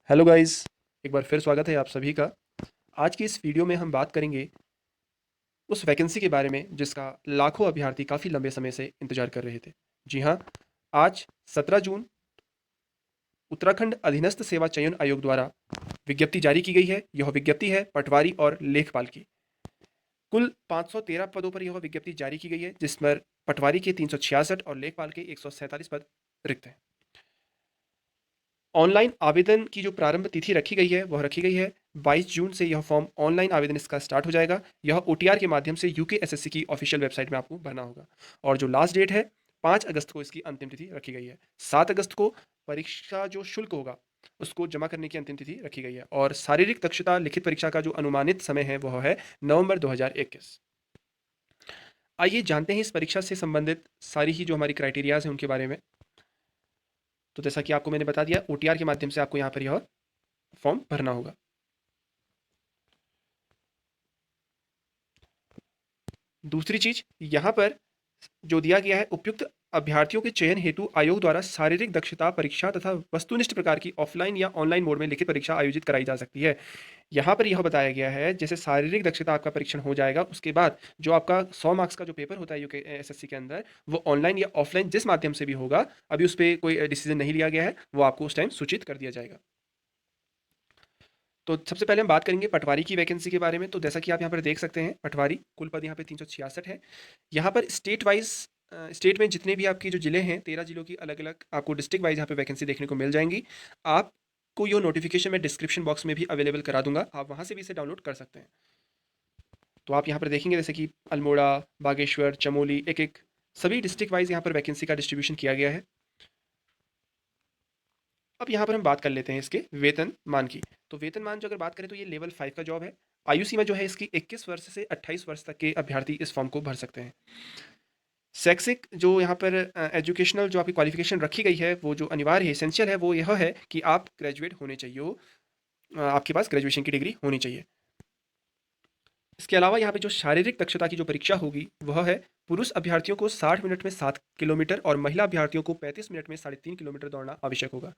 Hello guys, एक बार फिर स्वागत है आप सभी का। आज की इस वीडियो में हम बात करेंगे उस वैकेंसी के बारे में जिसका लाखों अभ्यर्थी काफ़ी लंबे समय से इंतजार कर रहे थे। जी हाँ, आज 17 जून उत्तराखंड अधीनस्थ सेवा चयन आयोग द्वारा विज्ञप्ति जारी की गई है। यह विज्ञप्ति है पटवारी और लेखपाल की। कुल 513 पदों पर यह विज्ञप्ति जारी की गई है, जिस पर पटवारी के 366 और लेखपाल के 147 पद रिक्त हैं। ऑनलाइन आवेदन की जो प्रारंभ तिथि रखी गई है, वह रखी गई है 22 जून से। यह फॉर्म ऑनलाइन आवेदन इसका स्टार्ट हो जाएगा। यह ओटीआर के माध्यम से यूकेएसएससी की ऑफिशियल वेबसाइट में आपको भरना होगा। और जो लास्ट डेट है 5 अगस्त को इसकी अंतिम तिथि रखी गई है। 7 अगस्त को परीक्षा जो शुल्क होगा उसको जमा करने की अंतिम तिथि रखी गई है। और शारीरिक दक्षता लिखित परीक्षा का जो अनुमानित समय है वह है नवंबर 2021। आइए जानते हैं इस परीक्षा से संबंधित सारी ही जो हमारी क्राइटेरियाज हैं उनके बारे में। तो जैसा कि आपको मैंने बता दिया, ओटीआर के माध्यम से आपको यहाँ पर यह फॉर्म भरना होगा। दूसरी चीज यहाँ पर जो दिया गया है, उपयुक्त अभ्यर्थियों के चयन हेतु आयोग द्वारा शारीरिक दक्षता परीक्षा तथा वस्तुनिष्ठ प्रकार की ऑफलाइन या ऑनलाइन मोड में लिखित परीक्षा आयोजित कराई जा सकती है। यहाँ पर यह बताया गया है, जैसे शारीरिक दक्षता आपका परीक्षण हो जाएगा, उसके बाद जो आपका 100 मार्क्स का जो पेपर होता है यूके एसएससी के अंदर, वो ऑनलाइन या ऑफलाइन जिस माध्यम से भी होगा, अभी उस पर कोई डिसीजन नहीं लिया गया है, वो आपको उस टाइम सूचित कर दिया जाएगा। तो सबसे पहले हम बात करेंगे पटवारी की वैकेंसी के बारे में। तो जैसा कि आप यहाँ पर देख सकते हैं, पटवारी कुल पद यहाँ पे 366 है। यहाँ पर स्टेट वाइज स्टेट में जितने भी आपके जो जिले हैं, 13 जिलों की अलग अलग आपको डिस्ट्रिक्ट वाइज यहाँ पे वैकेंसी देखने को मिल जाएंगी। आपको ये नोटिफिकेशन मैं डिस्क्रिप्शन बॉक्स में भी अवेलेबल करा दूंगा, आप वहाँ से भी इसे डाउनलोड कर सकते हैं। तो आप यहाँ पर देखेंगे जैसे कि अल्मोड़ा, बागेश्वर, चमोली, एक एक सभी डिस्ट्रिक्ट वाइज यहाँ पर वैकेंसी का डिस्ट्रीब्यूशन किया गया है। अब यहाँ पर हम बात कर लेते हैं इसके वेतनमान की। तो वेतनमान जो अगर बात करें तो ये लेवल 5 का जॉब है। आयु सीमा जो है इसकी 21 वर्ष से 28 वर्ष तक के अभ्यर्थी इस फॉर्म को भर सकते हैं। शैक्षिक जो यहाँ पर एजुकेशनल जो आपकी क्वालिफिकेशन रखी गई है, वो जो अनिवार्य है, एसेंशियल है, वो यह है कि आप ग्रेजुएट होने चाहिए हो। आपके पास ग्रेजुएशन की डिग्री होनी चाहिए। इसके अलावा यहाँ पे जो शारीरिक दक्षता की जो परीक्षा होगी वह है, पुरुष अभ्यर्थियों को 60 मिनट में 7 किलोमीटर और महिला अभ्यर्थियों को 35 मिनट में 3.5 किलोमीटर दौड़ना आवश्यक होगा।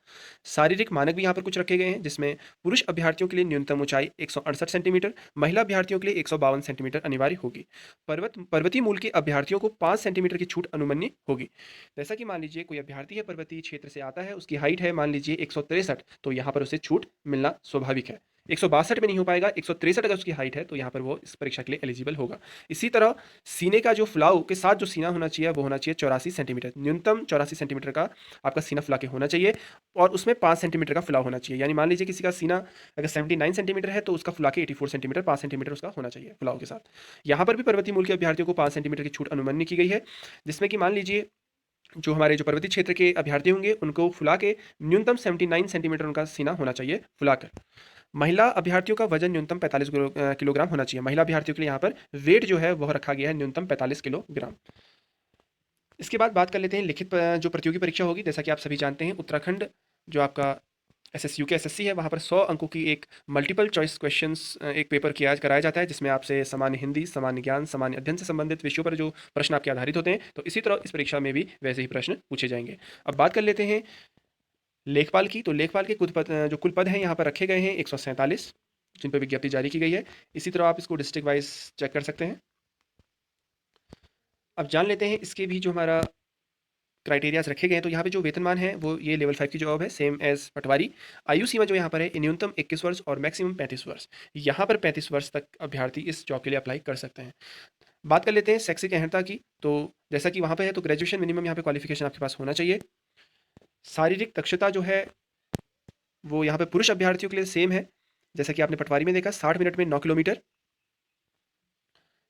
शारीरिक मानक भी यहाँ पर कुछ रखे गए हैं, जिसमें पुरुष अभ्यर्थियों के लिए न्यूनतम ऊंचाई 168 सेंटीमीटर, महिला अभ्यर्थियों के लिए 152 सेंटीमीटर अनिवार्य होगी। पर्वतीय मूल के अभ्यर्थियों को 5 सेंटीमीटर की छूट अनुमन्य होगी। जैसा कि मान लीजिए कोई अभ्यर्थी है, पर्वतीय क्षेत्र से आता है, उसकी हाइट है मान लीजिए 163, तो यहाँ पर उसे छूट मिलना स्वाभाविक है। 162 में नहीं हो पाएगा, 163 अगर उसकी हाइट है तो यहाँ पर वो इस परीक्षा के लिए एलिजिबल होगा। इसी तरह सीने का जो फुलाव के साथ जो सीना होना चाहिए वो होना चाहिए 84 सेंटीमीटर, न्यूनतम 84 सेंटीमीटर का आपका सीना फुला के होना चाहिए। और उसमें 5 सेंटीमीटर का फुलाव होना चाहिए। यानी मान लीजिए किसी का सीना अगर 79 सेंटीमीटर है तो उसका फुला के 84 सेंटीमीटर, 5 सेंटीमीटर उसका होना चाहिए फुलाव के साथ। यहाँ पर भी पर्वतीय मूल के अभ्यर्थियों को 5 सेंटीमीटर की छूट अनुमन्य की गई है, जिसमें कि मान लीजिए जो हमारे जो पर्वतीय क्षेत्र के अभ्यर्थी होंगे उनको फुला के न्यूनतम 79 सेंटीमीटर उनका सीना होना चाहिए फुलाकर। महिला अभ्यर्थियों का वजन न्यूनतम 45 किलोग्राम होना चाहिए। महिला अभ्यर्थियों के लिए यहाँ पर वेट जो है वह रखा गया है न्यूनतम 45 किलोग्राम। इसके बाद बात कर लेते हैं लिखित जो प्रतियोगी परीक्षा होगी। जैसा कि आप सभी जानते हैं, उत्तराखंड जो आपका एसएसयू के एसएससी है, वहाँ पर 100 अंकों की एक मल्टीपल चॉइस क्वेश्चंस एक पेपर किया कराया जाता है, जिसमें आपसे सामान्य हिंदी, सामान्य ज्ञान, सामान्य अध्ययन से संबंधित विषयों पर जो प्रश्न आपके आधारित होते हैं, तो इसी तरह इस परीक्षा में भी वैसे ही प्रश्न पूछे जाएंगे। अब बात कर लेते हैं लेखपाल की। तो लेखपाल के जो कुल पद हैं यहाँ पर रखे गए हैं 147, जिन पर विज्ञप्ति जारी की गई है। इसी तरह आप इसको डिस्ट्रिक्ट वाइज चेक कर सकते हैं। अब जान लेते हैं इसके भी जो हमारा क्राइटेरियाज रखे गए हैं। तो यहाँ पे जो वेतनमान है वो ये लेवल 5 की जॉब है, सेम एज पटवारी। आयु सीमा जो यहाँ पर है न्यूनतम 21 वर्ष और मैक्सिमम 35 वर्ष। यहाँ पर 35 वर्ष तक अभ्यर्थी इस जॉब के लिए अप्लाई कर सकते हैं। बात कर लेते हैं शैक्षिक अर्हता की। तो जैसा कि वहाँ पे है तो ग्रेजुएशन मिनिमम यहाँ पे क्वालिफिकेशन आपके पास होना चाहिए। शारीरिक दक्षता जो है वो यहाँ पे पुरुष अभ्यर्थियों के लिए सेम है, जैसा कि आपने पटवारी में देखा, 60 मिनट में 9 किलोमीटर,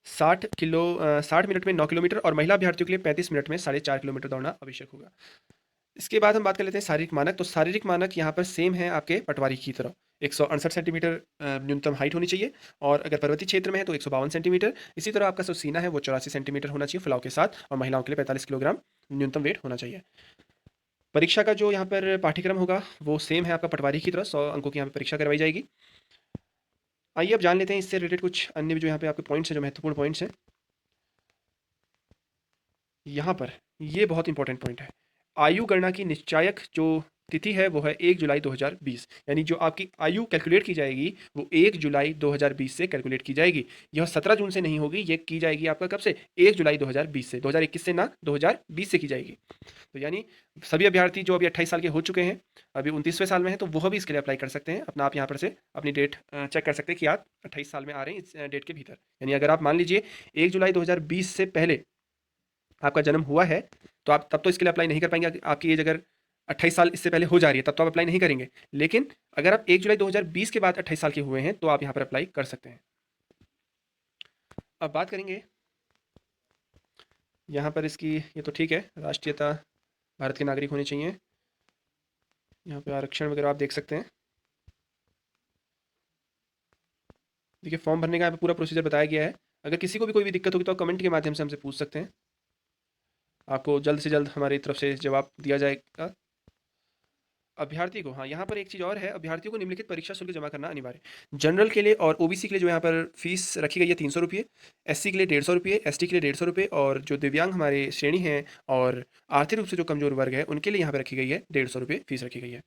60 मिनट में 9 किलोमीटर और महिला अभ्यर्थियों के लिए 35 मिनट में 4.5 किलोमीटर दौड़ना आवश्यक होगा। इसके बाद हम बात कर लेते हैं शारीरिक मानक। तो शारीरिक मानक यहाँ पर सेम है आपके पटवारी की तरह, 168 सेंटीमीटर न्यूनतम हाइट होनी चाहिए। और अगर पर्वतीय क्षेत्र में है तो 152 सेंटीमीटर। इसी तरह आपका जो सीना है वो 84 सेंटीमीटर होना चाहिए फुलाव के साथ, और महिलाओं के लिए 45 किलोग्राम न्यूनतम वेट होना चाहिए। परीक्षा का जो यहाँ पर पाठ्यक्रम होगा वो सेम है आपका पटवारी की तरह, 100 अंकों की यहाँ पर परीक्षा करवाई जाएगी। आइए अब जान लेते हैं इससे रिलेटेड कुछ अन्य भी जो यहाँ पे आपके पॉइंट्स हैं, जो महत्वपूर्ण पॉइंट्स हैं। यहाँ पर ये बहुत इंपॉर्टेंट पॉइंट है, आयु गणना की निश्चायक जो तिथि है वो है 1 जुलाई 2020, यानी जो आपकी आयु कैलकुलेट की जाएगी वो 1 जुलाई 2020 से कैलकुलेट की जाएगी। यह 17 जून से नहीं होगी, ये की जाएगी आपका कब से? 1 जुलाई 2020 से, 2021 से ना, 2020 से की जाएगी। तो यानी सभी अभ्यर्थी जो अभी 28 साल के हो चुके हैं, अभी 29वें साल में हैं, तो वह भी इसके लिए अप्लाई कर सकते हैं। अपना आप यहाँ पर से अपनी डेट चेक कर सकते हैं कि आप 28 साल में आ रहे हैं इस डेट के भीतर। यानी अगर आप मान लीजिए 1 जुलाई 2020 से पहले आपका जन्म हुआ है, तो आप तब तो इसके लिए अप्लाई नहीं कर पाएंगे। आपकी एज अगर 28 साल इससे पहले हो जा रही है, तब तो आप अप्लाई नहीं करेंगे। लेकिन अगर आप 1 जुलाई 2020 के बाद 28 साल के हुए हैं, तो आप यहाँ पर अप्लाई कर सकते हैं। अब बात करेंगे यहाँ पर इसकी, ये तो ठीक है, राष्ट्रीयता भारत के नागरिक होने चाहिए। यहाँ पे आरक्षण वगैरह आप देख सकते हैं। देखिए फॉर्म भरने का यहाँ पे पूरा प्रोसीजर बताया गया है। अगर किसी को भी कोई भी दिक्कत होगी तो आप कमेंट के माध्यम से हमसे पूछ सकते हैं, आपको जल्द से जल्द हमारी तरफ से जवाब दिया जाएगा। अभ्यर्थी को, हाँ, यहाँ पर एक चीज़ और है, अभ्यर्थियों को निम्नलिखित परीक्षा शुल्क जमा करना अनिवार्य है। जनरल के लिए और ओबीसी के लिए जो यहाँ पर फीस रखी गई है 300 रुपये, एससी के लिए 150 रुपये, एसटी के लिए 150 रुपये, और जो दिव्यांग हमारे श्रेणी हैं और आर्थिक रूप से जो कमजोर वर्ग है उनके लिए यहाँ पर रखी गई है 150 रुपये फीस रखी गई है।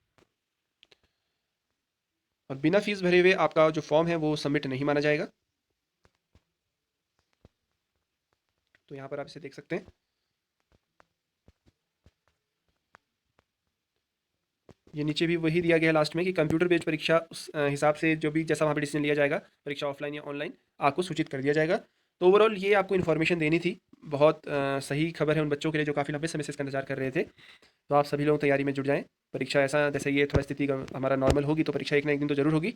और बिना फीस भरे हुए आपका जो फॉर्म है वो सबमिट नहीं माना जाएगा। तो यहाँ पर आप इसे देख सकते हैं। ये नीचे भी वही दिया गया है लास्ट में कि कंप्यूटर बेस्ड परीक्षा उस हिसाब से जो भी जैसा वहाँ पे डिसीजन लिया जाएगा, परीक्षा ऑफलाइन या ऑनलाइन, आपको सूचित कर दिया जाएगा। तो ओवरऑल ये आपको इन्फॉर्मेशन देनी थी। बहुत सही खबर है उन बच्चों के लिए जो काफ़ी लंबे समय से इसका इंतजार कर रहे थे। तो आप सभी लोग तैयारी में जुट जाएँ। परीक्षा ऐसा, जैसे ये थोड़ा स्थिति हमारा नॉर्मल होगी तो परीक्षा एक ना एक दिन तो ज़रूर होगी।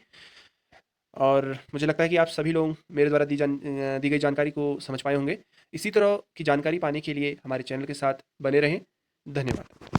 और मुझे लगता है कि आप सभी लोग मेरे द्वारा दी गई जानकारी को समझ पाए होंगे। इसी तरह की जानकारी पाने के लिए हमारे चैनल के साथ बने रहें। धन्यवाद।